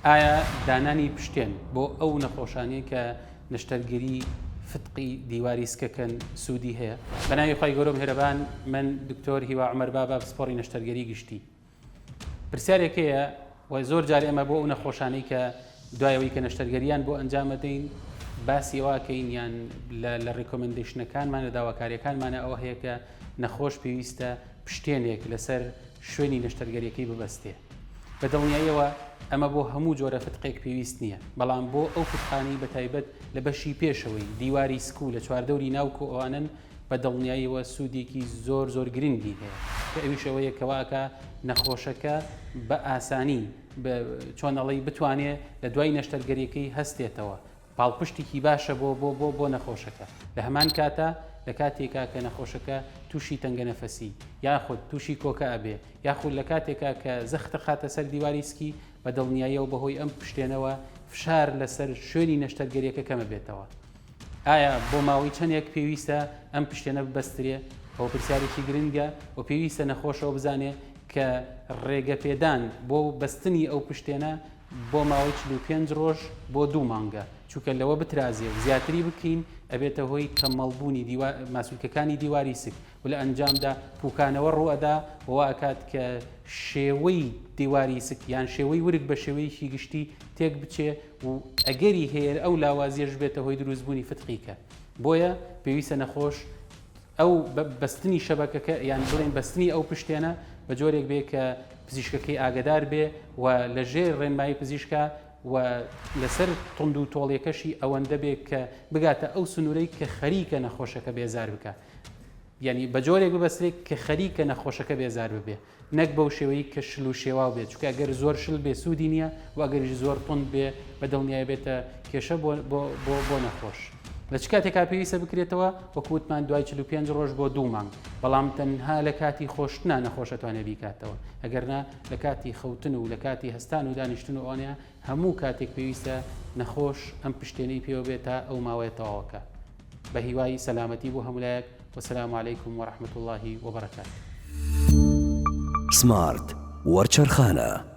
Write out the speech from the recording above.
ئایا دانانی پشتێن بۆ ئەو نەخۆشانەی کە نەشتەرگەری فتقی دیواری سکەکەن سوودی هەیە؟ بەناوی خی گەورە مهرەبان، من دکتۆر هیوا عومەر بابا پسپۆڕی نەشتەرگەری گشتی. پرسیارێکەیە و زۆر جار ئێمە بۆ ئەو نەخۆشانەی کە دوایەوەی کە نەشتەرگەریان بۆ ئەنجام دەدەین باسی ئەوەکەین، یان لە ڕێکۆمەندیشنەکانمان لە داواکاریەکانمانە ئەوە هەیە کە نەخۆش پێویستە پشتێنێک لەسەر شوێنی نەشتەرگەریەکەی ببەستێ. بە دڵنیاییەوە ئەمە بۆ هەموو جۆرە فتقێک پێویست نییە، بەڵام بۆ ئەو فتقانی بەتایبەت لە بەشی پێشەوەی دیواری سکو لە چواردەوری ناوکۆ ئەوانن بە دڵنیاییەوە سوودێکی زۆر زۆر گرنگی هەیە کە ئەویش ئەوەیە کەواکە نەخۆشەکە بە ئاسانی چۆن ئەڵێ بتوانێت لە دوای نەشتەرگەریەکەی هەستێتەوە. پاڵپشتێکی باشە بۆ نەخۆشەکە. لە هەمان کاتە لە کاتێکا کە نەخۆشەکە تووشی تەنگە نەفەسی یاخود تووشی کۆکە ئەبێ، یاخود لە کاتێکا کە زەختە خاتە سەر دیواری سکی، بە دڵنیاییەوە بەهۆی ئەم پشتێنەوە فشار لەسەر شوێنی نەشتەرگەریەکە کەمە بێتەوە. ئایا بۆ ماوەی چەندێک پێویستە ئەم پشتێنە ببەسترێ؟ ئەو پرسیارێکی گرنگە و پێویستە نەخۆشەوە بزانێ کە ڕێگە پێدان بۆ بەستنی ئەو پشتێنە بۆ ماوەی 45 ڕۆژ بۆ 2 مانگە، چونکە لەوە بترازێ و زیاتری بکەین ئەبێتە هۆی کەمەڵبوونی ماسوولکەکانی دیواری سک و لە ئەنجامدا پوکانەوە ڕوئەدا وە ئەکات کە شێوەی دیواری سک یان شێوەی ورگ بە شێوەیەکی گشتی تێک بچێ و ئەگەری هەیە ئەو لاوازیەش بێتە هۆی دروستبوونی فتقیکە. بۆیە پێویستە نەخۆش ئەو بەستنی شەبەکەکە یان بڵێن بەستنی ئەو پشتێنە بە جۆرێک بێ کە پزیشکەکەی ئاگدار بێ و لەژێر ڕێنمایی پزیشکە و لەسەر تند و تۆڵیەکەشی ئەوەندە بێ کە بگاتە ئەو سنوورەی کە خەریکە نەخۆشەکە بێزار بکە، یعنی بە جۆرێک ببەسترێت کە خەریکە نەخۆشەکە بێزار ببێ، نەک بەو شێوەیە کە شل و شێواو بێت، چونکە ئەگەر زۆر شل بێ سوودی نییە و ئەگەریش زۆر تند بێ بە دڵنیای بێتە کێشە بۆ نەخۆش. لە چ کاتێکا پێویستە بکرێتەوە وەکووتمان دوای 45 ڕۆژ بۆ 2 مانگ، بەڵام تەنها لە کاتی خۆشتنا نەخۆشەتوانێت بیکاتەوە، ئەگەرنا لە کاتی خەوتن و لە کاتی هەستان و دانیشتن و ئەوانەیە هەموو کاتێک پێویستە نەخۆش ئەم پشتێنەی پێوە بێت تا ئەو ماوەیە تەواوەکە. بە هیوای سەلامەتی بۆ هەمولایەک وەسەلام عەلەیکم وەڕەحمەتوڵڵاهی وەبەرەکاتوه. سمارت وەرچەرخانە.